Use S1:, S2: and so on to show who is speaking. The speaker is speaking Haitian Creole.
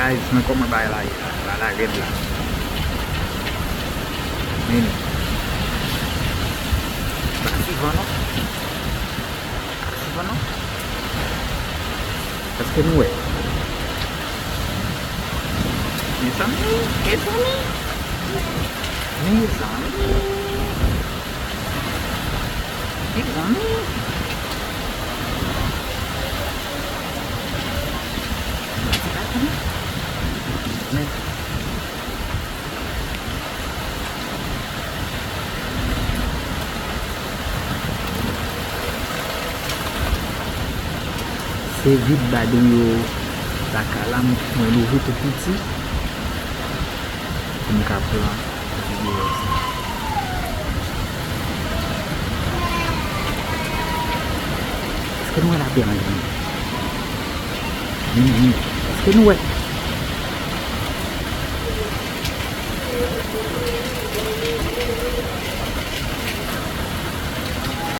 S1: guys, mwen koman bay la yi la red la. Meni. Bak sivan nou? Sivan nou? Eske nou we? Mes ami? Mes ami? Mes ami? Mes ami? Men. Se vide badou yo takala mwen leve tout piti. Mwen ka plan video sa. Eske nou la bien? Eske nou we?